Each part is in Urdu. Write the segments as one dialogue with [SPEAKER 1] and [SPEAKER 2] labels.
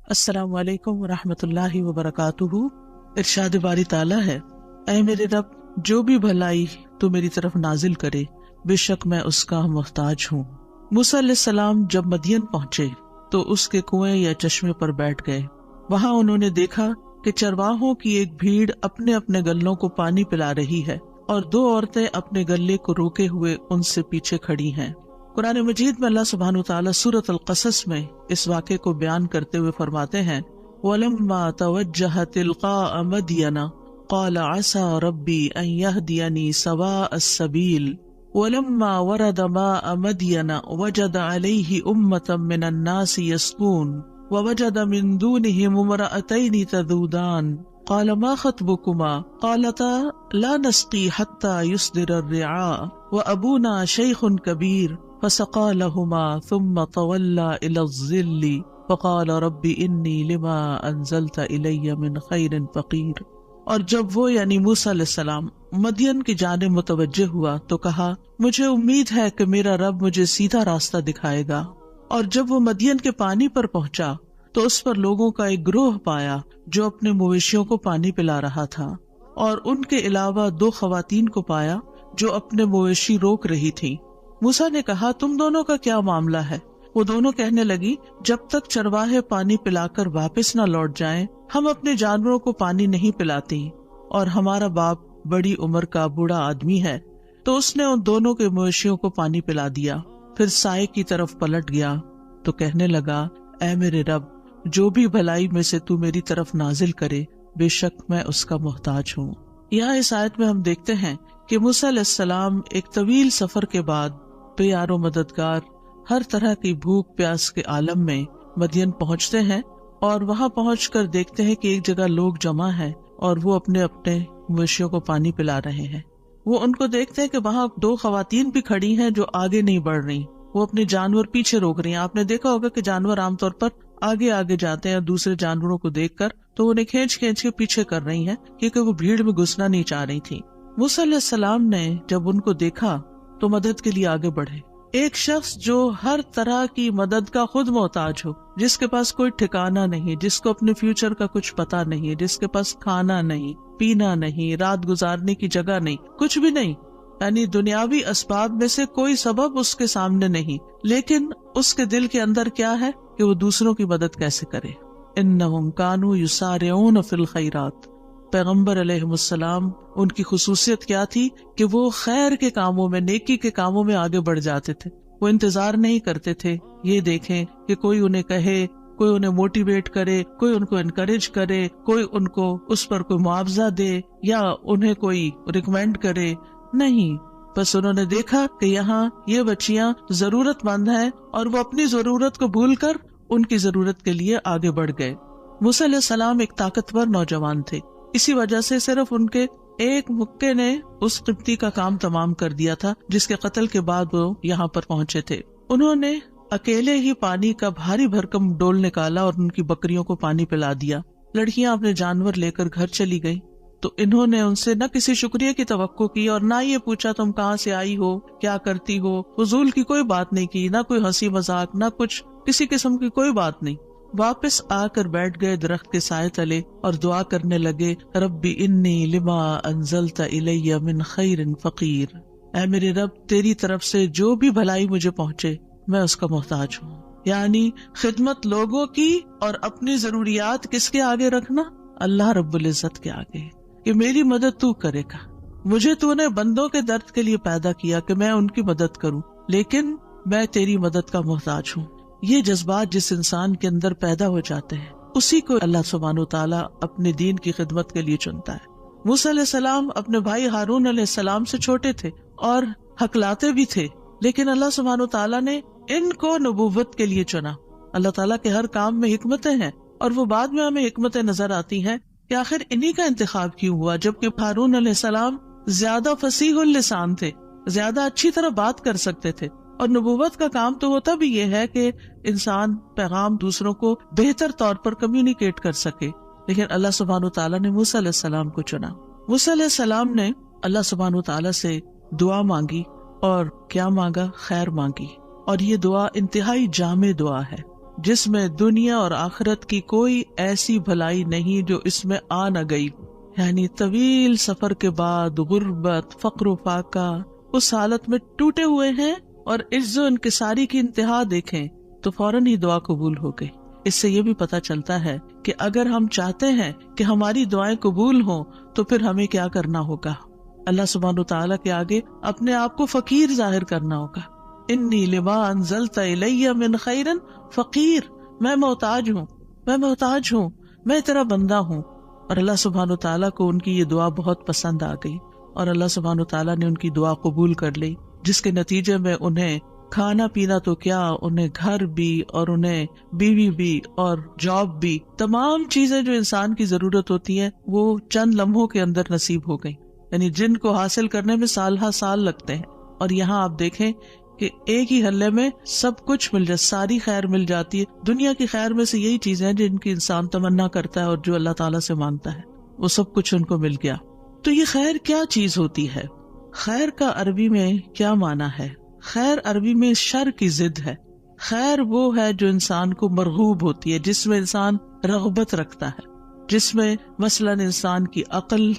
[SPEAKER 1] السلام علیکم ورحمۃ اللہ وبرکاتہ۔ ارشاد باری تعالیٰ ہے، اے میرے رب جو بھی بھلائی تو میری طرف نازل کرے بے شک میں اس کا محتاج ہوں۔ موسیٰ علیہ السلام جب مدین پہنچے تو اس کے کنویں یا چشمے پر بیٹھ گئے۔ وہاں انہوں نے دیکھا کہ چرواہوں کی ایک بھیڑ اپنے اپنے گلوں کو پانی پلا رہی ہے اور دو عورتیں اپنے گلے کو روکے ہوئے ان سے پیچھے کھڑی ہیں۔ قرآن مجید میں اللہ سبحانہ وتعالیٰ سورۃ القصص میں اس واقعے کو بیان کرتے ہوئے فرماتے ہیں، وَلَمَّا تَوَجَّهَ تِلْقَاءَ مَدْيَنَ قَالَ عَسَى رَبِّي أَن يَهْدِيَنِي سَوَاءَ السَّبِيلِ وَلَمَّا وَرَدَ مَاءَ مَدْيَنَ وَجَدَ عَلَيْهِ أُمَّةً مِّنَ النَّاسِ يَسْقُونَ وَوَجَدَ مِن دُونِهِمُ امْرَأَتَيْنِ تَذُودَانِ قال ما خطبكما قالتا لا نسقي حتى يصدر الرعاء وأبونا شيخ كبير فسقى لهما ثم تولى إلى الظل فقال رب إني لما أنزلت إلي من خير فقير۔ اور جب وہ یعنی موسیٰ علیہ السلام مدین کی جانب متوجہ ہوا تو کہا مجھے امید ہے کہ میرا رب مجھے سیدھا راستہ دکھائے گا۔ اور جب وہ مدین کے پانی پر پہنچا تو اس پر لوگوں کا ایک گروہ پایا جو اپنے مویشیوں کو پانی پلا رہا تھا، اور ان کے علاوہ دو خواتین کو پایا جو اپنے مویشی روک رہی تھیں۔ موسیٰ نے کہا تم دونوں کا کیا معاملہ ہے؟ وہ دونوں کہنے لگی جب تک چرواہے پانی پلا کر واپس نہ لوٹ جائیں ہم اپنے جانوروں کو پانی نہیں پلاتی، اور ہمارا باپ بڑی عمر کا بوڑھا آدمی ہے۔ تو اس نے ان دونوں کے مویشیوں کو پانی پلا دیا، پھر سائے کی طرف پلٹ گیا تو کہنے لگا اے میرے رب جو بھی بھلائی میں سے تو میری طرف نازل کرے بے شک میں اس کا محتاج ہوں۔ یہاں اس آیت میں ہم دیکھتے ہیں کہ موسیٰ علیہ السلام ایک طویل سفر کے بعد بے یار و مددگار ہر طرح کی بھوک پیاس کے عالم میں مدین پہنچتے ہیں، اور وہاں پہنچ کر دیکھتے ہیں کہ ایک جگہ لوگ جمع ہیں اور وہ اپنے اپنے مویشیوں کو پانی پلا رہے ہیں۔ وہ ان کو دیکھتے ہیں کہ وہاں دو خواتین بھی کھڑی ہیں جو آگے نہیں بڑھ رہی، وہ اپنے جانور پیچھے روک رہی ہیں۔ آپ نے دیکھا ہوگا کہ جانور عام طور پر آگے آگے جاتے ہیں اور دوسرے جانوروں کو دیکھ کر تو انہیں کھینچ کھینچ کے پیچھے کر رہی ہیں کیونکہ وہ بھیڑ میں گھسنا نہیں چاہ رہی تھی۔ موسیٰ علیہ السلام نے جب ان کو دیکھا تو مدد کے لیے آگے بڑھے۔ ایک شخص جو ہر طرح کی مدد کا خود محتاج ہو، جس کے پاس کوئی ٹھکانہ نہیں، جس کو اپنے فیوچر کا کچھ پتا نہیں، جس کے پاس کھانا نہیں، پینا نہیں، رات گزارنے کی جگہ نہیں، کچھ بھی نہیں، یعنی دنیاوی اسباب میں سے کوئی سبب اس کے سامنے نہیں، لیکن اس کے دل کے اندر کیا ہے کہ وہ دوسروں کی مدد کیسے کرے۔ انہم کانوا یسارعون فی الخیرات، پیغمبر علیہ السلام ان کی خصوصیت کیا تھی کہ وہ خیر کے کاموں میں، نیکی کے کاموں میں آگے بڑھ جاتے تھے۔ وہ انتظار نہیں کرتے تھے یہ دیکھیں کہ کوئی انہیں کہے، کوئی انہیں موٹیویٹ کرے، کوئی ان کو انکریج کرے، کوئی ان کو اس پر کوئی معاوضہ دے یا انہیں کوئی ریکمینڈ کرے، نہیں، بس انہوں نے دیکھا کہ یہاں یہ بچیاں ضرورت مند ہیں اور وہ اپنی ضرورت کو بھول کر ان کی ضرورت کے لیے آگے بڑھ گئے۔ موسیٰ علیہ السلام ایک طاقتور نوجوان تھے، اسی وجہ سے صرف ان کے ایک مکے نے اس قبطی کا کام تمام کر دیا تھا جس کے قتل کے بعد وہ یہاں پر پہنچے تھے۔ انہوں نے اکیلے ہی پانی کا بھاری بھرکم ڈول نکالا اور ان کی بکریوں کو پانی پلا دیا۔ لڑکیاں اپنے جانور لے کر گھر چلی گئیں تو انہوں نے ان سے نہ کسی شکریہ کی توقع کی اور نہ یہ پوچھا تم کہاں سے آئی ہو، کیا کرتی ہو، فضول کی کوئی بات نہیں کی، نہ کوئی ہنسی مذاق، نہ کچھ کسی قسم کی کوئی بات نہیں۔ واپس آ کر بیٹھ گئے درخت کے سائے تلے اور دعا کرنے لگے ربی انی لما انزلت الی من خیر فقیر، اے میرے رب تیری طرف سے جو بھی بھلائی مجھے پہنچے میں اس کا محتاج ہوں۔ یعنی خدمت لوگوں کی اور اپنی ضروریات کس کے آگے رکھنا؟ اللہ رب العزت کے آگے، کہ میری مدد تو کرے گا۔ مجھے تو نے بندوں کے درد کے لیے پیدا کیا کہ میں ان کی مدد کروں، لیکن میں تیری مدد کا محتاج ہوں۔ یہ جذبات جس انسان کے اندر پیدا ہو جاتے ہیں اسی کو اللہ سبحانہ وتعالیٰ اپنے دین کی خدمت کے لیے چنتا ہے۔ موسیٰ علیہ السلام اپنے بھائی ہارون علیہ السلام سے چھوٹے تھے اور ہکلاتے بھی تھے، لیکن اللہ سبحانہ وتعالیٰ نے ان کو نبوت کے لیے چنا۔ اللہ تعالیٰ کے ہر کام میں حکمتیں ہیں، اور وہ بعد میں ہمیں حکمتیں نظر آتی ہیں کہ آخر انہی کا انتخاب کیوں ہوا، جبکہ ہارون علیہ السلام زیادہ فصیح اللسان تھے، زیادہ اچھی طرح بات کر سکتے تھے، اور نبوت کا کام تو ہوتا بھی یہ ہے کہ انسان پیغام دوسروں کو بہتر طور پر کمیونیکیٹ کر سکے، لیکن اللہ سبحانہ وتعالیٰ نے موسیٰ علیہ السلام کو چنا۔ موسیٰ علیہ السلام نے اللہ سبحانہ وتعالیٰ سے دعا مانگی، اور کیا مانگا؟ خیر مانگی، اور یہ دعا انتہائی جامع دعا ہے۔ جس میں دنیا اور آخرت کی کوئی ایسی بھلائی نہیں جو اس میں آ نہ گئی. یعنی طویل سفر کے بعد غربت، فقر و فاقہ، اس حالت میں ٹوٹے ہوئے ہیں اور عجز و انکساری کی انتہا دیکھیں تو فوراً ہی دعا قبول ہو گئی. اس سے یہ بھی پتہ چلتا ہے کہ اگر ہم چاہتے ہیں کہ ہماری دعائیں قبول ہوں تو پھر ہمیں کیا کرنا ہوگا؟ اللہ سبحانہ وتعالیٰ کے آگے اپنے آپ کو فقیر ظاہر کرنا ہوگا. انی لما انزلت الی من خیر فقیر، میں محتاج ہوں، میں محتاج ہوں، میں تیرا بندہ ہوں. اور اللہ سبحانہ وتعالیٰ کو ان کی یہ دعا بہت پسند آ گئی اور اللہ سبحانہ وتعالیٰ نے ان کی دعا قبول کر لی، جس کے نتیجے میں انہیں کھانا پینا تو کیا، انہیں گھر بھی اور انہیں بیوی بھی اور جاب بھی، تمام چیزیں جو انسان کی ضرورت ہوتی ہیں وہ چند لمحوں کے اندر نصیب ہو گئی. یعنی جن کو حاصل کرنے میں سال ہا سال لگتے ہیں، اور یہاں آپ دیکھیں کہ ایک ہی حلے میں سب کچھ مل جائے، ساری خیر مل جاتی ہے. دنیا کی خیر میں سے یہی چیزیں ہیں جن کی انسان تمنا کرتا ہے اور جو اللہ تعالیٰ سے مانگتا ہے، وہ سب کچھ ان کو مل گیا. تو یہ خیر کیا چیز ہوتی ہے؟ خیر کا عربی میں کیا معنی ہے؟ خیر عربی میں شر کی ضد ہے. خیر وہ ہے جو انسان کو مرغوب ہوتی ہے، جس میں انسان رغبت رکھتا ہے، جس میں مثلاً انسان کی عقل،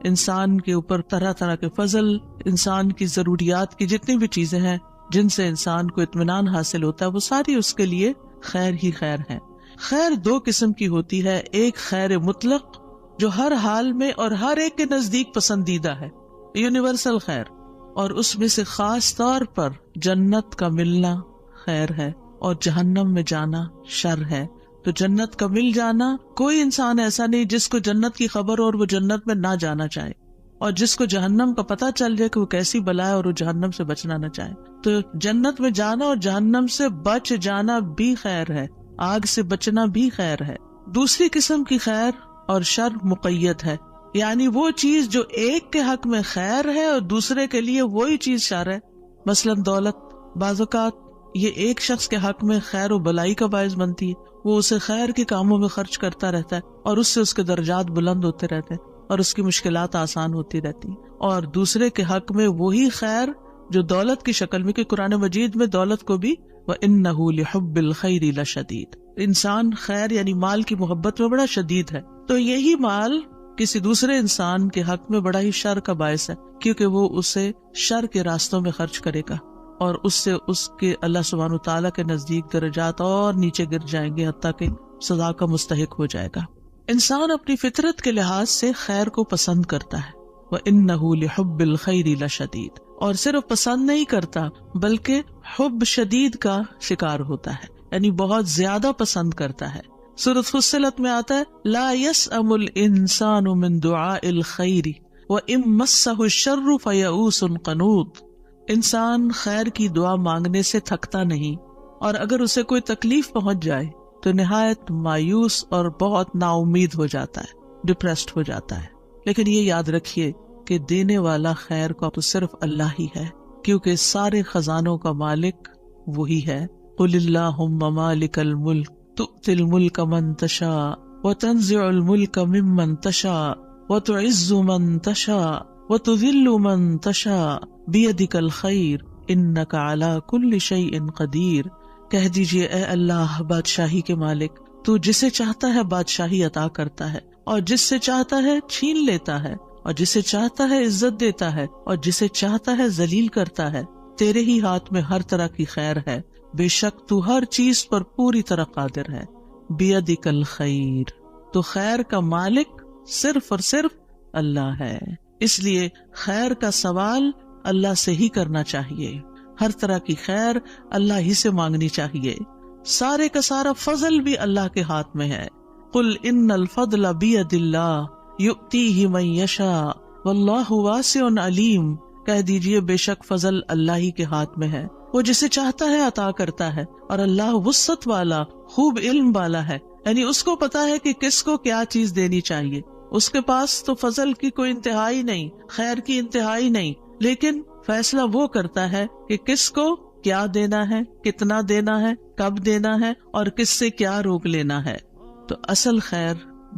[SPEAKER 1] انسان کے اوپر طرح طرح کے فضل، انسان کی ضروریات کی جتنی بھی چیزیں ہیں جن سے انسان کو اطمینان حاصل ہوتا ہے، وہ ساری اس کے لیے خیر ہی خیر ہے. خیر دو قسم کی ہوتی ہے، ایک خیر مطلق جو ہر حال میں اور ہر ایک کے نزدیک پسندیدہ ہے، یونیورسل خیر، اور اس میں سے خاص طور پر جنت کا ملنا خیر ہے اور جہنم میں جانا شر ہے. تو جنت کا مل جانا، کوئی انسان ایسا نہیں جس کو جنت کی خبر اور وہ جنت میں نہ جانا چاہے، اور جس کو جہنم کا پتہ چل جائے کہ وہ کیسی بلا ہے اور وہ جہنم سے بچنا نہ چاہے. تو جنت میں جانا اور جہنم سے بچ جانا بھی خیر ہے، آگ سے بچنا بھی خیر ہے. دوسری قسم کی خیر اور شر مقید ہے، یعنی وہ چیز جو ایک کے حق میں خیر ہے اور دوسرے کے لیے وہی چیز شر ہے. مثلاً دولت، بعض اوقات یہ ایک شخص کے حق میں خیر و بلائی کا باعث بنتی ہے، وہ اسے خیر کے کاموں میں خرچ کرتا رہتا ہے اور اس سے اس کے درجات بلند ہوتے رہتے ہیں اور اس کی مشکلات آسان ہوتی رہتی ہیں. اور دوسرے کے حق میں وہی خیر جو دولت کی شکل میں، کہ قرآن مجید میں دولت کو بھی وَإِنَّهُ لِحُبِّ الْخَيْرِ لَشَدِيدٌ، انسان خیر یعنی مال کی محبت میں بڑا شدید ہے. تو یہی مال کسی دوسرے انسان کے حق میں بڑا ہی شر کا باعث ہے، کیونکہ وہ اسے شر کے راستوں میں خرچ کرے گا اور اس سے اس کے اللہ سبحانہ وتعالیٰ کے نزدیک درجات اور نیچے گر جائیں گے، حتیٰ کہ سزا کا مستحق ہو جائے گا. انسان اپنی فطرت کے لحاظ سے خیر کو پسند کرتا ہے، وَإِنَّهُ لِحُبِّ الْخَيْرِ لَشَدِيدٌ، اور صرف پسند نہیں کرتا بلکہ حب شدید کا شکار ہوتا ہے، یعنی بہت زیادہ پسند کرتا ہے. سورۃ فصلت میں آتا ہے لا يسأم الانسان من دعاء الخیر وإن مسه الشر فیئوس قنوط، انسان خیر کی دعا مانگنے سے تھکتا نہیں، اور اگر اسے کوئی تکلیف پہنچ جائے تو نہایت مایوس اور بہت نا امید ہو جاتا ہے، ڈپریسڈ ہو جاتا ہے. لیکن یہ یاد رکھیے کہ دینے والا خیر کا تو صرف اللہ ہی ہے، کیونکہ سارے خزانوں کا مالک وہی ہے. قل اللہم مالک الملک تؤتی الملک من تشاء وتنزع الملک ممن تشاء وتعز من تشاء وتذل من تشاء بیدک الخیر انک علی کل شیء قدیر. کہہ دیجئے اے اللہ بادشاہی کے مالک، تو جسے چاہتا ہے بادشاہی عطا کرتا ہے اور جس سے چاہتا ہے چھین لیتا ہے، اور جسے چاہتا ہے عزت دیتا ہے اور جسے چاہتا ہے ذلیل کرتا ہے. تیرے ہی ہاتھ میں ہر طرح کی خیر ہے، بے شک تو ہر چیز پر پوری طرح قادر ہے. بیدک الخیر، تو خیر کا مالک صرف اور صرف اللہ ہے. اس لیے خیر کا سوال اللہ سے ہی کرنا چاہیے، ہر طرح کی خیر اللہ ہی سے مانگنی چاہیے. سارے کا سارا فضل بھی اللہ کے ہاتھ میں ہے. قل ان الفضل بید اللہ یؤتیہ من یشاء واللہ واسع علیم. کہہ دیجئے بے شک فضل اللہ ہی کے ہاتھ میں ہے، وہ جسے چاہتا ہے عطا کرتا ہے، اور اللہ وسعت والا، خوب علم والا ہے. یعنی اس کو پتا ہے کہ کس کو کیا چیز دینی چاہیے. اس کے پاس تو فضل کی کوئی انتہائی نہیں، خیر کی انتہائی نہیں، لیکن فیصلہ وہ کرتا ہے کہ کس کو کیا دینا ہے، کتنا دینا ہے، کب دینا ہے، اور کس سے کیا روک لینا ہے. تو اصل خیر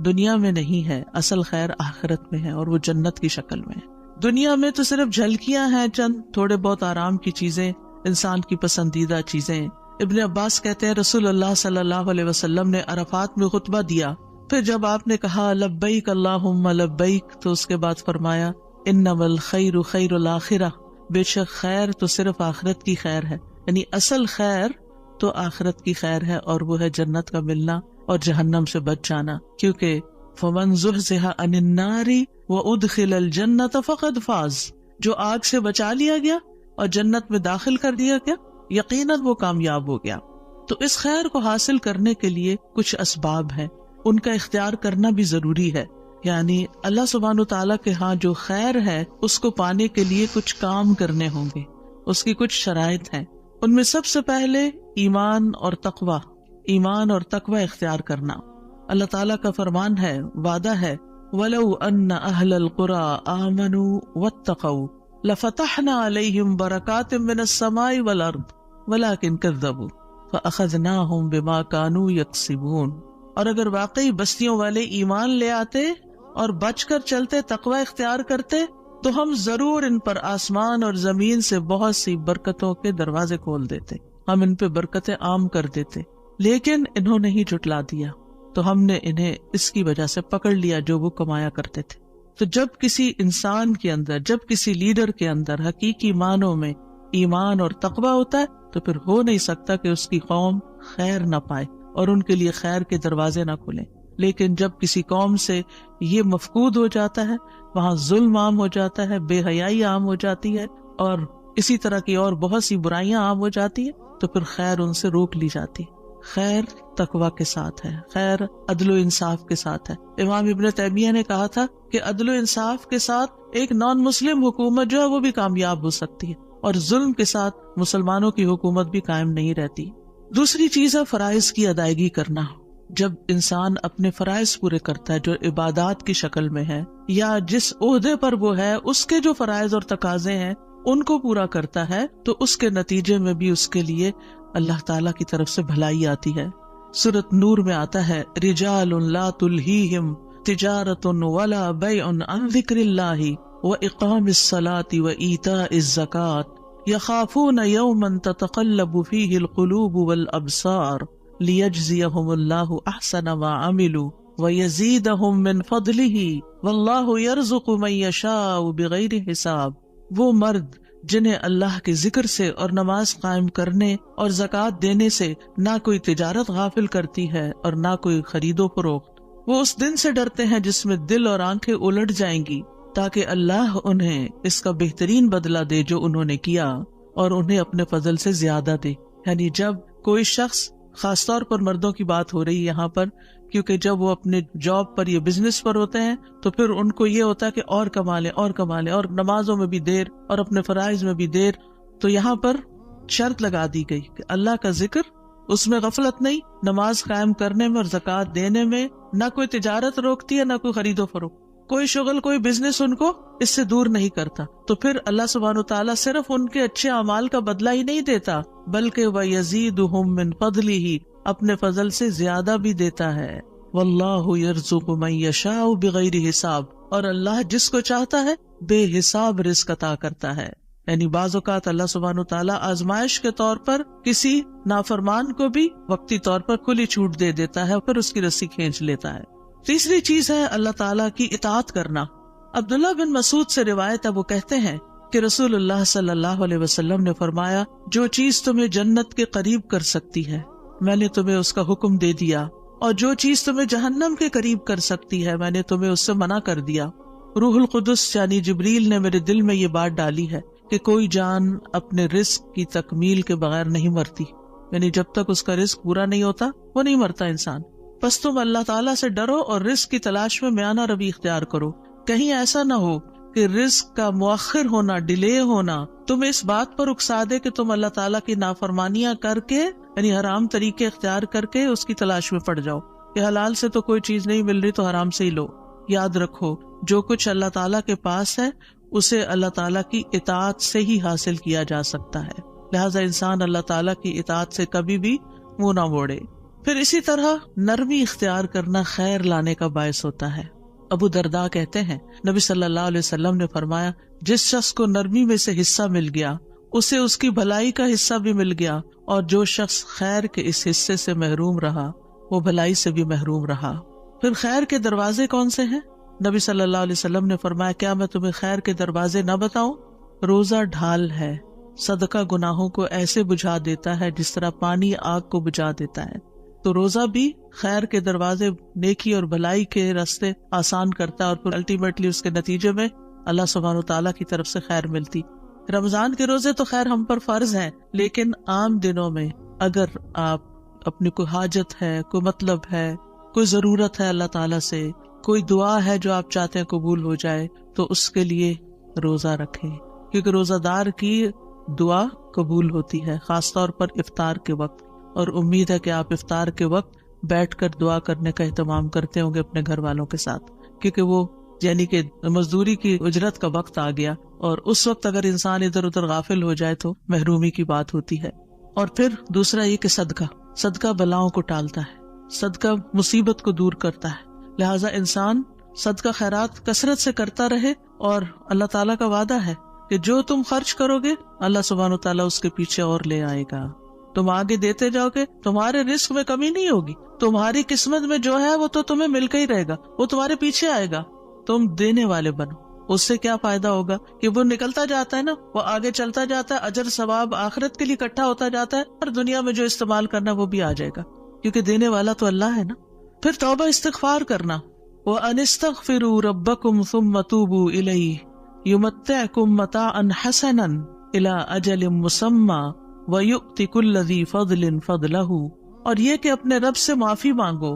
[SPEAKER 1] دنیا میں نہیں ہے، اصل خیر آخرت میں ہے، اور وہ جنت کی شکل میں ہے. دنیا میں تو صرف جھلکیاں ہیں، چند تھوڑے بہت آرام کی چیزیں، انسان کی پسندیدہ چیزیں، ابن عباس کہتے ہیں رسول اللہ صلی اللہ علیہ وسلم نے عرفات میں خطبہ دیا، پھر جب آپ نے کہا لبیک اللہم لبیک تو اس کے بعد فرمایا انما الخیر خیر الآخرہ، بے شک خیر تو صرف آخرت کی خیر ہے، یعنی اصل خیر تو آخرت کی خیر ہے، اور وہ ہے جنت کا ملنا اور جہنم سے بچ جانا، کیونکہ فمن زحزح عن النار وادخل الجنۃ فقد فاز، جو آگ سے بچا لیا گیا اور جنت میں داخل کر دیا گیا یقیناً وہ کامیاب ہو گیا۔ تو اس خیر کو حاصل کرنے کے لیے کچھ اسباب ہیں، ان کا اختیار کرنا بھی ضروری ہے، یعنی اللہ سبحانہ تعالیٰ کے ہاں جو خیر ہے اس کو پانے کے لیے کچھ کام کرنے ہوں گے، اس کی کچھ شرائط ہیں، ان میں سب سے پہلے ایمان اور تقوی اختیار کرنا۔ اللہ تعالیٰ کا فرمان ہے، وعدہ ہے وَلَوْ أَنَّ أَهْلَ الْقُرَىٰ آمَنُوا وَاتَّقَوْا لَفَتَحْنَا عَلَيْهِمْ بَرَكَاتٍ مِّنَ السَّمَاءِ وَالْأَرْضِ وَلَٰكِن كَذَّبُوا فَأَخَذْنَاهُمْ بِمَا كَانُوا يَكْسِبُونَ، اور اگر واقعی بستیوں والے ایمان لے آتے اور بچ کر چلتے، تقوی اختیار کرتے، تو ہم ضرور ان پر آسمان اور زمین سے بہت سی برکتوں کے دروازے کھول دیتے، ہم ان پہ برکتیں عام کر دیتے، لیکن انہوں نے ہی جھٹلا دیا تو ہم نے انہیں اس کی وجہ سے پکڑ لیا جو وہ کمایا کرتے تھے۔ تو جب کسی انسان کے اندر، جب کسی لیڈر کے اندر حقیقی معنوں میں ایمان اور تقوی ہوتا ہے تو پھر ہو نہیں سکتا کہ اس کی قوم خیر نہ پائے اور ان کے لیے خیر کے دروازے نہ کھلیں۔ لیکن جب کسی قوم سے یہ مفقود ہو جاتا ہے، وہاں ظلم عام ہو جاتا ہے، بے حیائی عام ہو جاتی ہے، اور اسی طرح کی اور بہت سی برائیاں عام ہو جاتی ہیں، تو پھر خیر ان سے روک لی جاتی۔ خیر تقوی کے ساتھ ہے، خیر عدل و انصاف کے ساتھ ہے۔ امام ابن تیمیہ نے کہا تھا کہ عدل و انصاف کے ساتھ ایک نان مسلم حکومت جو ہے وہ بھی کامیاب ہو سکتی ہے، اور ظلم کے ساتھ مسلمانوں کی حکومت بھی قائم نہیں رہتی۔ دوسری چیز ہے فرائض کی ادائیگی کرنا۔ جب انسان اپنے فرائض پورے کرتا ہے جو عبادات کی شکل میں ہے، یا جس عہدے پر وہ ہے اس کے جو فرائض اور تقاضے ہیں ان کو پورا کرتا ہے، تو اس کے نتیجے میں بھی اس کے لیے اللہ تعالیٰ کی طرف سے بھلائی آتی ہے۔ سورۃ نور میں آتا ہے رجال لا تلہیہم تجارۃ ولا بیع عن ذکر اللہ واقام الصلاۃ وایتاء الزکاۃ یخافون یوما تتقلب فیہ القلوب والابصار لیجزیہم اللہ احسن ما عملوا ویزیدہم من فضلہ واللہ یرزق من یشاء بغیر حساب۔ وہ مرد جنہیں اللہ کے ذکر سے اور نماز قائم کرنے اور زکوٰۃ دینے سے نہ کوئی تجارت غافل کرتی ہے اور نہ کوئی خرید و فروخت، وہ اس دن سے ڈرتے ہیں جس میں دل اور آنکھیں الٹ جائیں گی، تاکہ اللہ انہیں اس کا بہترین بدلہ دے جو انہوں نے کیا، اور انہیں اپنے فضل سے زیادہ دے۔ یعنی جب کوئی شخص، خاص طور پر مردوں کی بات ہو رہی ہے یہاں پر، کیونکہ جب وہ اپنے جاب پر یا بزنس پر ہوتے ہیں تو پھر ان کو یہ ہوتا ہے کہ اور کما لیں اور نمازوں میں بھی دیر اور اپنے فرائض میں بھی دیر، تو یہاں پر شرط لگا دی گئی کہ اللہ کا ذکر، اس میں غفلت نہیں، نماز قائم کرنے میں اور زکوٰۃ دینے میں نہ کوئی تجارت روکتی ہے نہ کوئی خرید و فروخت، کوئی شغل کوئی بزنس ان کو اس سے دور نہیں کرتا۔ تو پھر اللہ سبحانہ وتعالیٰ صرف ان کے اچھے اعمال کا بدلہ ہی نہیں دیتا، بلکہ وَيَزِيدُهُم مِّن فَضْلِهِ، اپنے فضل سے زیادہ بھی دیتا ہے۔ وَاللَّهُ يَرْزُقُ مَن يَشَاءُ بِغَيْرِ حساب، اور اللہ جس کو چاہتا ہے بے حساب رزق عطا کرتا ہے۔ یعنی بعض اوقات اللہ سبحانہ تعالیٰ آزمائش کے طور پر کسی نافرمان کو بھی وقتی طور پر کھلی چھوٹ دے دیتا ہے، پھر اس کی رسی کھینچ لیتا ہے۔ تیسری چیز ہے اللہ تعالیٰ کی اطاعت کرنا۔ عبداللہ بن مسعود سے روایت ہے، وہ کہتے ہیں کہ رسول اللہ صلی اللہ علیہ وسلم نے فرمایا، جو چیز تمہیں جنت کے قریب کر سکتی ہے میں نے تمہیں اس کا حکم دے دیا، اور جو چیز تمہیں جہنم کے قریب کر سکتی ہے میں نے تمہیں اس سے منع کر دیا۔ روح القدس یعنی جبریل نے میرے دل میں یہ بات ڈالی ہے کہ کوئی جان اپنے رزق کی تکمیل کے بغیر نہیں مرتی، یعنی جب تک اس کا رزق پورا نہیں ہوتا وہ نہیں مرتا انسان۔ بس تم اللہ تعالیٰ سے ڈرو اور رزق کی تلاش میں میانہ روی اختیار کرو، کہیں ایسا نہ ہو کہ رزق کا مؤخر ہونا، ڈیلے ہونا تمہیں اس بات پر اکسا دے کہ تم اللہ تعالیٰ کی نافرمانیاں کر کے، یعنی حرام طریقے اختیار کر کے اس کی تلاش میں پڑ جاؤ کہ حلال سے تو کوئی چیز نہیں مل رہی تو حرام سے ہی لو۔ یاد رکھو جو کچھ اللہ تعالیٰ کے پاس ہے اسے اللہ تعالیٰ کی اطاعت سے ہی حاصل کیا جا سکتا ہے، لہٰذا انسان اللہ تعالیٰ کی اطاعت سے کبھی بھی منہ نہ موڑے۔ پھر اسی طرح نرمی اختیار کرنا خیر لانے کا باعث ہوتا ہے۔ ابو درداء کہتے ہیں نبی صلی اللہ علیہ وسلم نے فرمایا، جس شخص کو نرمی میں سے حصہ مل گیا اسے اس کی بھلائی کا حصہ بھی مل گیا، اور جو شخص خیر کے اس حصے سے محروم رہا وہ بھلائی سے بھی محروم رہا۔ پھر خیر کے دروازے کون سے ہیں؟ نبی صلی اللہ علیہ وسلم نے فرمایا، کیا میں تمہیں خیر کے دروازے نہ بتاؤں؟ روزہ ڈھال ہے، صدقہ گناہوں کو ایسے بجھا دیتا ہے جس طرح پانی آگ کو بجھا دیتا ہے۔ تو روزہ بھی خیر کے دروازے، نیکی اور بھلائی کے راستے آسان کرتا ہے، اور پھر الٹیمیٹلی اس کے نتیجے میں اللہ سبحانہ وتعالیٰ کی طرف سے خیر ملتی۔ رمضان کے روزے تو خیر ہم پر فرض ہیں، لیکن عام دنوں میں اگر آپ اپنی کوئی حاجت ہے، کوئی مطلب ہے، کوئی ضرورت ہے اللہ تعالیٰ سے، کوئی دعا ہے جو آپ چاہتے ہیں قبول ہو جائے، تو اس کے لیے روزہ رکھیں، کیونکہ روزہ دار کی دعا قبول ہوتی ہے، خاص طور پر افطار کے وقت۔ اور امید ہے کہ آپ افطار کے وقت بیٹھ کر دعا کرنے کا اہتمام کرتے ہوں گے اپنے گھر والوں کے ساتھ، کیونکہ وہ یعنی کہ مزدوری کی اجرت کا وقت آ گیا، اور اس وقت اگر انسان ادھر ادھر غافل ہو جائے تو محرومی کی بات ہوتی ہے۔ اور پھر دوسرا یہ کہ صدقہ بلاؤں کو ٹالتا ہے، صدقہ مصیبت کو دور کرتا ہے، لہٰذا انسان صدقہ خیرات کثرت سے کرتا رہے، اور اللہ تعالیٰ کا وعدہ ہے کہ جو تم خرچ کرو گے اللہ سبحانہ وتعالیٰ اس کے پیچھے اور لے آئے گا۔ تم آگے دیتے جاؤ گے، تمہارے رزق میں کمی نہیں ہوگی، تمہاری قسمت میں جو ہے وہ تو تمہیں مل کے ہی رہے گا، وہ تمہارے پیچھے آئے گا۔ تم دینے والے بنو، اس سے کیا فائدہ ہوگا کہ وہ نکلتا جاتا ہے نا، وہ آگے چلتا جاتا ہے، اجر ثواب آخرت کے لیے اکٹھا ہوتا جاتا ہے، اور دنیا میں جو استعمال کرنا وہ بھی آ جائے گا، کیونکہ دینے والا تو اللہ ہے نا۔ پھر توبہ استغفار کرنا، وَأَنِ اسْتَغْفِرُوا رَبَّكُمْ ثُمَّ تُوبُوا إِلَيْهِ يُمَتِّعْكُمْ مَتَاعًا حَسَنًا إِلَىٰ أَجَلٍ مُّسَمًّى وَيُؤْتِ كُلَّ ذِي فَضْلٍ فَضْلَهُ، اور یہ کہ اپنے رب سے معافی مانگو،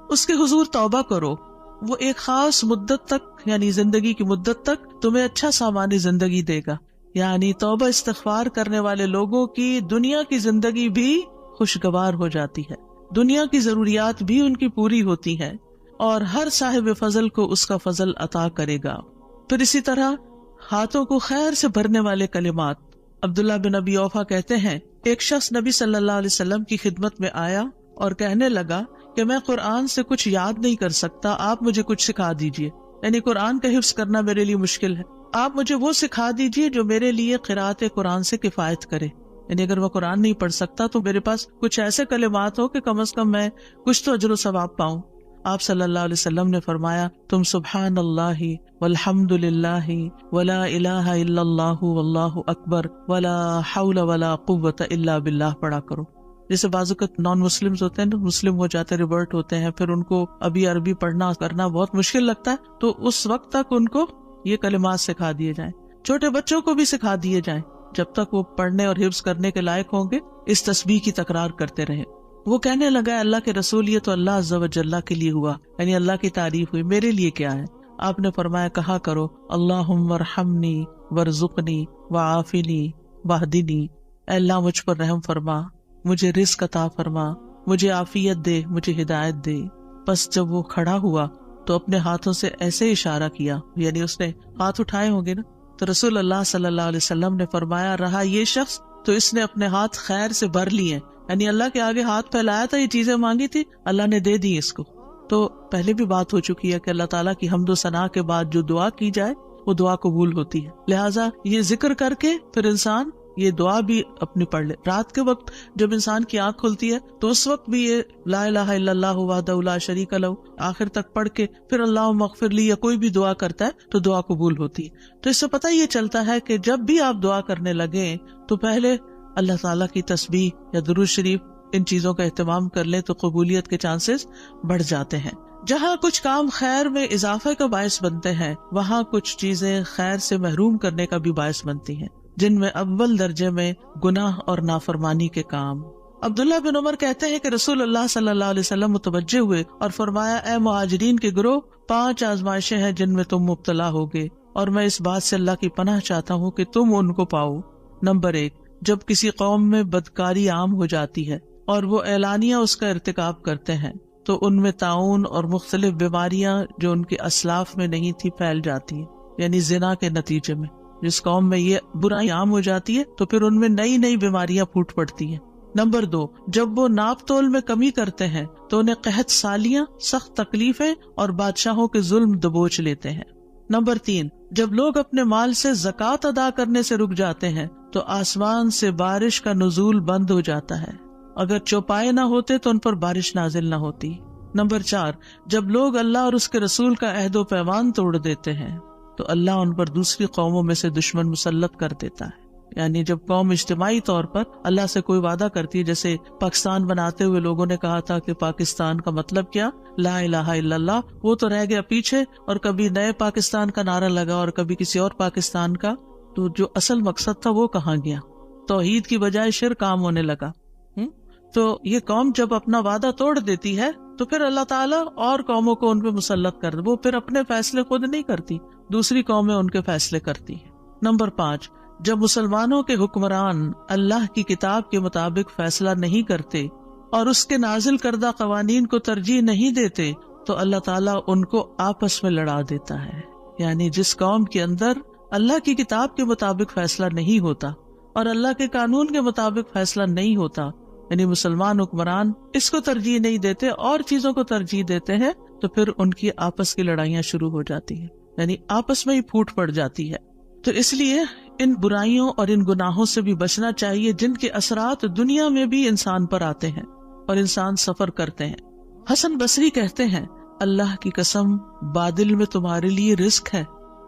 [SPEAKER 1] اس کے حضور توبہ کرو، وہ ایک خاص مدت تک یعنی زندگی کی مدت تک تمہیں اچھا سامانی زندگی دے گا۔ یعنی توبہ استغفار کرنے والے لوگوں کی دنیا کی زندگی بھی خوشگوار ہو جاتی ہے، دنیا کی ضروریات بھی ان کی پوری ہوتی ہیں، اور ہر صاحب فضل کو اس کا فضل عطا کرے گا۔ پھر اسی طرح ہاتھوں کو خیر سے بھرنے والے کلمات۔ عبداللہ بن ابی اوفا کہتے ہیں، ایک شخص نبی صلی اللہ علیہ وسلم کی خدمت میں آیا اور کہنے لگا کہ میں قرآن سے کچھ یاد نہیں کر سکتا، آپ مجھے کچھ سکھا دیجئے، یعنی قرآن کا حفظ کرنا میرے لیے مشکل ہے، آپ مجھے وہ سکھا دیجئے جو میرے لیے قرأت قرآن سے کفایت کرے، یعنی اگر میں قرآن نہیں پڑھ سکتا تو میرے پاس کچھ ایسے کلمات ہو کہ کم از کم میں کچھ تو اجر و ثواب پاؤں۔ آپ صلی اللہ علیہ وسلم نے فرمایا، تم سبحان اللہ والحمد للہ ولا الہ الا اللہ واللہ اکبر ولا حول ولا قوت الا باللہ پڑھا کرو۔ جیسے بعض اوقات نان مسلمز ہوتے ہیں نا، مسلم ہو جاتے ہیں، ریورٹ ہوتے ہیں، پھر ان کو ابھی عربی پڑھنا کرنا بہت مشکل لگتا ہے، تو اس وقت تک ان کو یہ کلمات سکھا دیے جائیں، چھوٹے بچوں کو بھی سکھا دیے جائیں، جب تک وہ پڑھنے اور حفظ کرنے کے لائق ہوں گے اس تسبیح کی تکرار کرتے رہیں۔ وہ کہنے لگا، اللہ کے رسول یہ تو اللہ عز و جل کے لیے ہوا، یعنی اللہ کی تعریف ہوئی، میرے لیے کیا ہے؟ آپ نے فرمایا، کہا کرو اللہم ارحمنی وارزقنی وعافنی واہدنی، اے اللہ مجھ پر رحم فرما، مجھے رزق عطا فرما، مجھے عافیت دے، مجھے ہدایت دے۔ پس جب وہ کھڑا ہوا تو اپنے ہاتھوں سے ایسے اشارہ کیا، یعنی اس نے ہاتھ اٹھائے ہوں گے نا، تو رسول اللہ صلی اللہ علیہ وسلم نے فرمایا، رہا یہ شخص تو اس نے اپنے ہاتھ خیر سے بھر لیے، یعنی اللہ کے آگے ہاتھ پھیلایا تھا، یہ چیزیں مانگی تھی، اللہ نے دے دی اس کو۔ تو پہلے بھی بات ہو چکی ہے کہ اللہ تعالیٰ کی حمد و ثنا کے بعد جو دعا کی جائے وہ دعا قبول ہوتی ہے، لہٰذا یہ ذکر کر کے پھر انسان یہ دعا بھی اپنی پڑھ لے۔ رات کے وقت جب انسان کی آنکھ کھلتی ہے تو اس وقت بھی یہ لا الہ الا اللہ وحدہ لا شریک لہ آخر تک پڑھ کے پھر اللہم اغفر لی یا کوئی بھی دعا کرتا ہے تو دعا قبول ہوتی ہے۔ تو اس سے پتہ یہ چلتا ہے کہ جب بھی آپ دعا کرنے لگیں تو پہلے اللہ تعالیٰ کی تسبیح یا درود شریف ان چیزوں کا اہتمام کر لیں تو قبولیت کے چانسز بڑھ جاتے ہیں۔ جہاں کچھ کام خیر میں اضافے کا باعث بنتے ہیں، وہاں کچھ چیزیں خیر سے محروم کرنے کا بھی باعث بنتی ہیں، جن میں اول درجے میں گناہ اور نافرمانی کے کام۔ عبداللہ بن عمر کہتے ہیں کہ رسول اللہ صلی اللہ علیہ وسلم متوجہ ہوئے اور فرمایا، اے مہاجرین کے گروہ، 5 آزمائشیں ہیں جن میں تم مبتلا ہوگے، اور میں اس بات سے اللہ کی پناہ چاہتا ہوں کہ تم ان کو پاؤ۔ نمبر 1، جب کسی قوم میں بدکاری عام ہو جاتی ہے اور وہ اعلانیہ اس کا ارتکاب کرتے ہیں تو ان میں طاعون اور مختلف بیماریاں جو ان کے اسلاف میں نہیں تھی پھیل جاتی ہیں، یعنی زنا کے نتیجے میں جس قوم میں یہ برائی عام ہو جاتی ہے تو پھر ان میں نئی نئی بیماریاں پھوٹ پڑتی ہیں۔ نمبر 2، جب وہ ناپ تول میں کمی کرتے ہیں تو انہیں قحط سالیاں، سخت تکلیفیں اور بادشاہوں کے ظلم دبوچ لیتے ہیں۔ نمبر 3، جب لوگ اپنے مال سے زکوٰۃ ادا کرنے سے رک جاتے ہیں تو آسمان سے بارش کا نزول بند ہو جاتا ہے، اگر چوپائے نہ ہوتے تو ان پر بارش نازل نہ ہوتی۔ نمبر 4، جب لوگ اللہ اور اس کے رسول کا عہد و پیمان توڑ دیتے ہیں تو اللہ ان پر دوسری قوموں میں سے دشمن مسلط کر دیتا ہے۔ یعنی جب قوم اجتماعی طور پر اللہ سے کوئی وعدہ کرتی ہے، جیسے پاکستان بناتے ہوئے لوگوں نے کہا تھا کہ پاکستان کا مطلب کیا، لا الہ الا اللہ، وہ تو رہ گیا پیچھے، اور کبھی نئے پاکستان کا نعرہ لگا اور کبھی کسی اور پاکستان کا، تو جو اصل مقصد تھا وہ کہاں گیا؟ توحید کی بجائے شرک عام ہونے لگا۔ تو یہ قوم جب اپنا وعدہ توڑ دیتی ہے تو پھر اللہ تعالیٰ اور قوموں کو ان پہ مسلط کر دے، وہ پھر اپنے فیصلے خود نہیں کرتی، دوسری قومیں ان کے فیصلے کرتی ہیں۔ نمبر 5، جب مسلمانوں کے حکمران اللہ کی کتاب کے مطابق فیصلہ نہیں کرتے اور اس کے نازل کردہ قوانین کو ترجیح نہیں دیتے تو اللہ تعالیٰ ان کو آپس میں لڑا دیتا ہے۔ یعنی جس قوم کے اندر اللہ کی کتاب کے مطابق فیصلہ نہیں ہوتا اور اللہ کے قانون کے مطابق فیصلہ نہیں ہوتا، یعنی مسلمان حکمران اس کو ترجیح نہیں دیتے اور چیزوں کو ترجیح دیتے ہیں، تو پھر ان کی آپس کی لڑائیاں شروع ہو جاتی ہیں، یعنی آپس میں ہی پھوٹ پڑ جاتی ہے۔ تو اس لیے ان برائیوں اور ان گناہوں سے بھی بچنا چاہیے جن کے اثرات دنیا میں بھی انسان پر آتے ہیں اور انسان سفر کرتے ہیں۔ حسن بصری کہتے ہیں، اللہ کی قسم بادل میں تمہارے لیے رزق ہے،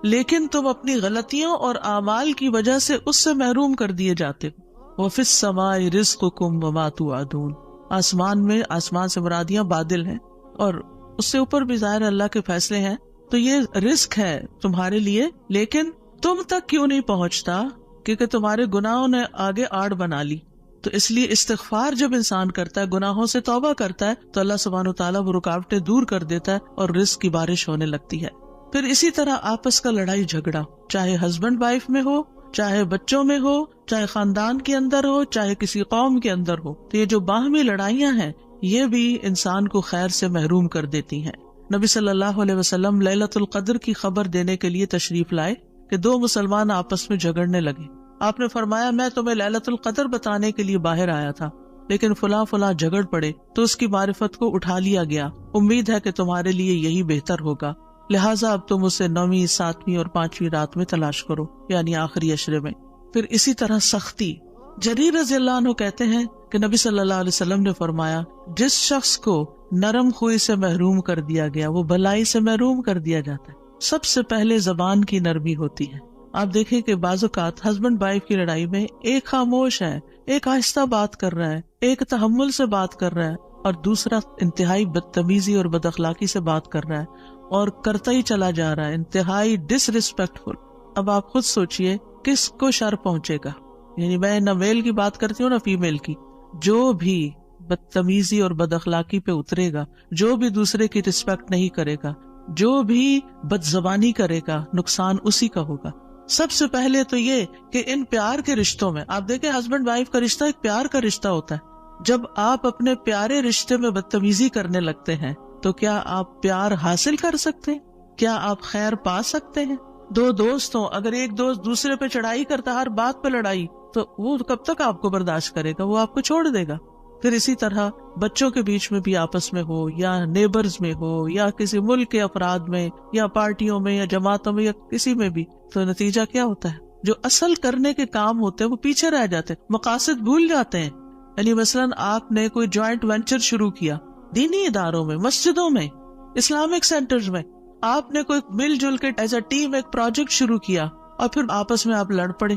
[SPEAKER 1] لیکن تم اپنی غلطیوں اور اعمال کی وجہ سے اس سے محروم کر دیے جاتے ہو۔ وَفِي السَّمَاءِ رِزْقُكُمْ وَمَا تُوعَدُونَ، آسمان میں، آسمان سے مرادیاں بادل ہیں اور اس سے اوپر بھی ظاہر اللہ کے فیصلے ہیں، تو یہ رزق ہے تمہارے لیے، لیکن تم تک کیوں نہیں پہنچتا؟ کیونکہ تمہارے گناہوں نے آگے آڑ بنا لی۔ تو اس لیے استغفار جب انسان کرتا ہے، گناہوں سے توبہ کرتا ہے، تو اللہ سبحانہ وتعالیٰ وہ رکاوٹیں دور کر دیتا ہے اور رزق کی بارش ہونے لگتی ہے۔ پھر اسی طرح آپس کا لڑائی جھگڑا، چاہے ہسبینڈ وائف میں ہو، چاہے بچوں میں ہو، چاہے خاندان کے اندر ہو، چاہے کسی قوم کے اندر ہو، تو یہ جو باہمی لڑائیاں ہیں یہ بھی انسان کو خیر سے محروم کر دیتی ہیں۔ نبی صلی اللہ علیہ وسلم لیلۃ القدر کی خبر دینے کے لیے تشریف لائے کہ دو مسلمان آپس میں جھگڑنے لگے۔ آپ نے فرمایا، میں تمہیں لیلۃ القدر بتانے کے لیے باہر آیا تھا، لیکن فلاں فلاں جھگڑ پڑے تو اس کی معرفت کو اٹھا لیا گیا، امید ہے کہ تمہارے لیے یہی بہتر ہوگا، لہٰذا اب تم اسے 9ویں، 7ویں اور 5ویں رات میں تلاش کرو، یعنی آخری عشرے میں۔ پھر اسی طرح سختی، جریر رضی اللہ عنہ کہتے ہیں کہ نبی صلی اللہ علیہ وسلم نے فرمایا، جس شخص کو نرم خوئی سے محروم کر دیا گیا وہ بھلائی سے محروم کر دیا جاتا ہے۔ سب سے پہلے زبان کی نرمی ہوتی ہے۔ آپ دیکھیں کہ بعض اوقات ہسبینڈ وائف کی لڑائی میں ایک خاموش ہے، ایک آہستہ بات کر رہا ہے، ایک تحمل سے بات کر رہا ہے، اور دوسرا انتہائی بدتمیزی اور بد اخلاقی سے بات کر رہا ہے اور کرتا ہی چلا جا رہا ہے، انتہائی ڈس ریسپیکٹفل۔ اب آپ خود سوچئے کس کو شر پہنچے گا؟ یعنی میں نہ میل کی بات کرتی ہوں نہ فیمیل کی، جو بھی بدتمیزی اور بد اخلاقی پہ اترے گا، جو بھی دوسرے کی رسپیکٹ نہیں کرے گا، جو بھی بد زبانی کرے گا، نقصان اسی کا ہوگا۔ سب سے پہلے تو یہ کہ ان پیار کے رشتوں میں آپ دیکھیں، ہسبینڈ وائف کا رشتہ ایک پیار کا رشتہ ہوتا ہے۔ جب آپ اپنے پیارے رشتے میں بدتمیزی کرنے لگتے ہیں تو کیا آپ پیار حاصل کر سکتے ہیں؟ کیا آپ خیر پا سکتے ہیں؟ دو دوست ہوں، اگر ایک دوست دوسرے پہ چڑھائی کرتا، ہر بات پہ لڑائی، تو وہ کب تک آپ کو برداشت کرے گا؟ وہ آپ کو چھوڑ دے گا۔ پھر اسی طرح بچوں کے بیچ میں بھی آپس میں ہو، یا نیبرز میں ہو، یا کسی ملک کے افراد میں، یا پارٹیوں میں، یا جماعتوں میں، یا کسی میں بھی، تو نتیجہ کیا ہوتا ہے؟ جو اصل کرنے کے کام ہوتے ہیں وہ پیچھے رہ جاتے ہیں، مقاصد بھول جاتے ہیں۔ یعنی مثلاً آپ نے کوئی جوائنٹ وینچر شروع کیا دینی اداروں میں، مسجدوں میں، اسلامک سینٹرز میں، آپ نے کوئی مل جل کے ایز اے ٹیم ایک پروجیکٹ شروع کیا اور پھر آپس میں آپ لڑ پڑے،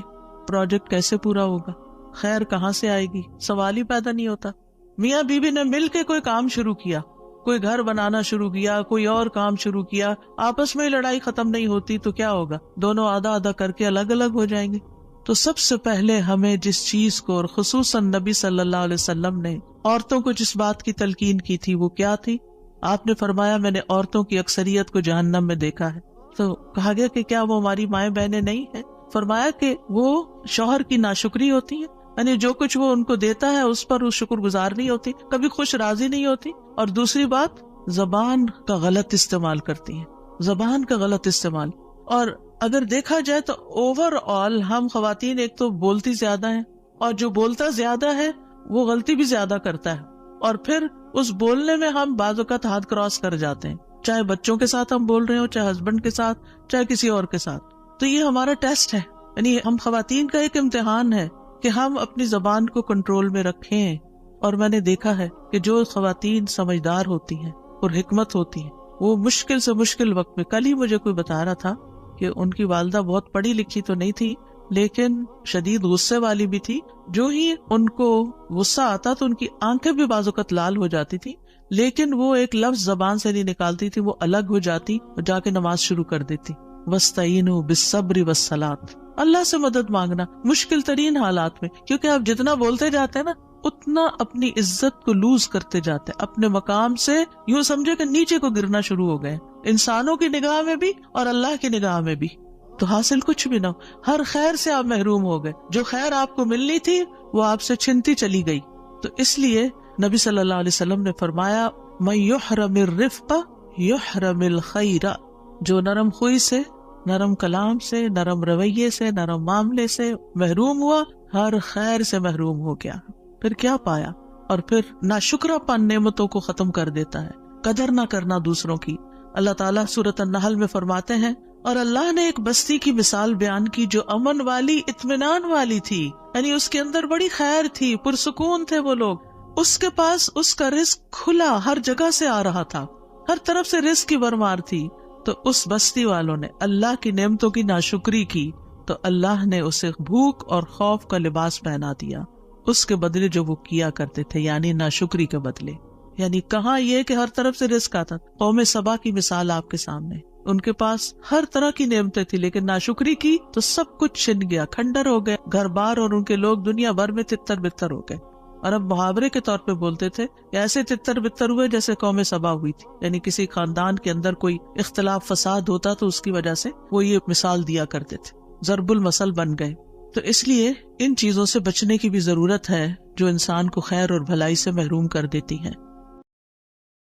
[SPEAKER 1] پروجیکٹ کیسے پورا ہوگا؟ خیر کہاں سے آئے گی؟ سوال ہی پیدا نہیں ہوتا۔ میاں بیوی نے مل کے کوئی کام شروع کیا، کوئی گھر بنانا شروع کیا، کوئی اور کام شروع کیا، آپس میں لڑائی ختم نہیں ہوتی تو کیا ہوگا؟ دونوں آدھا آدھا کر کے الگ الگ ہو جائیں گے۔ تو سب سے پہلے ہمیں جس چیز کو، اور خصوصاً نبی صلی اللہ علیہ وسلم نے عورتوں کو جس بات کی تلقین کی تھی وہ کیا تھی؟ آپ نے فرمایا، میں نے عورتوں کی اکثریت کو جہنم میں دیکھا ہے۔ تو کہا گیا کہ کیا وہ ہماری مائیں بہنیں نہیں ہیں؟ فرمایا کہ وہ شوہر کی ناشکری ہوتی ہیں، یعنی جو کچھ وہ ان کو دیتا ہے اس پر وہ شکر گزار نہیں ہوتی، کبھی خوش راضی نہیں ہوتی، اور دوسری بات زبان کا غلط استعمال کرتی ہیں، زبان کا غلط استعمال۔ اور اگر دیکھا جائے تو اوور آل ہم خواتین ایک تو بولتی زیادہ ہیں، اور جو بولتا زیادہ ہے وہ غلطی بھی زیادہ کرتا ہے، اور پھر اس بولنے میں ہم بعض اوقات حد کراس کر جاتے ہیں، چاہے بچوں کے ساتھ ہم بول رہے ہو، چاہے ہسبینڈ کے ساتھ، چاہے کسی اور کے ساتھ۔ تو یہ ہمارا ٹیسٹ ہے، یعنی ہم خواتین کا ایک امتحان ہے کہ ہم اپنی زبان کو کنٹرول میں رکھیں. اور میں نے دیکھا ہے کہ جو خواتین سمجھدار ہوتی ہیں اور حکمت ہوتی ہیں، وہ مشکل سے مشکل وقت میں، کل ہی مجھے کوئی بتا رہا تھا کہ ان کی والدہ بہت پڑھی لکھی تو نہیں تھی لیکن شدید غصے والی بھی تھی. جو ہی ان کو غصہ آتا تو ان کی آنکھیں بھی بعض اوقات لال ہو جاتی تھی، لیکن وہ ایک لفظ زبان سے نہیں نکالتی تھی، وہ الگ ہو جاتی اور جا کے نماز شروع کر دیتی. وَاسْتَعِینُوا بِالصَّبْرِ وَالصَّلَاةِ، اللہ سے مدد مانگنا مشکل ترین حالات میں، کیونکہ آپ جتنا بولتے جاتے ہیں نا اتنا اپنی عزت کو لوز کرتے جاتے ہیں، اپنے مقام سے یوں سمجھے کہ نیچے کو گرنا شروع ہو گئے، انسانوں کی نگاہ میں بھی اور اللہ کی نگاہ میں بھی. تو حاصل کچھ بھی نہ ہو، ہر خیر سے آپ محروم ہو گئے، جو خیر آپ کو ملنی تھی وہ آپ سے چھنتی چلی گئی. تو اس لیے نبی صلی اللہ علیہ وسلم نے فرمایا مَن يُحْرَمِ الرِّفْقَ يُحْرَمِ الْخَيْرَ، جو نرم خوئی سے، نرم کلام سے، نرم رویے سے، نرم معاملے سے محروم ہوا، ہر خیر سے محروم ہو گیا. پھر کیا پایا؟ اور پھر ناشکرا پن نعمتوں کو ختم کر دیتا ہے، قدر نہ کرنا دوسروں کی. اللہ تعالیٰ سورۃ النحل میں فرماتے ہیں اور اللہ نے ایک بستی کی مثال بیان کی جو امن والی، اطمینان والی تھی، یعنی اس کے اندر بڑی خیر تھی، پرسکون تھے وہ لوگ. اس کے پاس اس کا رزق کھلا ہر جگہ سے آ رہا تھا، ہر طرف سے رزق کی بھرمار تھی. تو اس بستی والوں نے اللہ کی نعمتوں کی ناشکری کی تو اللہ نے اسے بھوک اور خوف کا لباس پہنا دیا، اس کے بدلے جو وہ کیا کرتے تھے، یعنی ناشکری کے بدلے. یعنی کہاں یہ کہ ہر طرف سے رزق آتا. قوم سبا کی مثال آپ کے سامنے، ان کے پاس ہر طرح کی نعمتیں تھی لیکن ناشکری کی تو سب کچھ چھن گیا، کھنڈر ہو گئے گھر بار، اور ان کے لوگ دنیا بھر میں تتر بتر ہو گئے. اور اب محاورے کے طور پہ بولتے تھے ایسے تتر بتر ہوئے جیسے قوم سبا ہوئی تھی، یعنی کسی خاندان کے اندر کوئی اختلاف فساد ہوتا تو اس کی وجہ سے وہ یہ مثال دیا کرتے تھے، ضرب المثل بن گئے. تو اس لیے ان چیزوں سے بچنے کی بھی ضرورت ہے جو انسان کو خیر اور بھلائی سے محروم کر دیتی ہیں.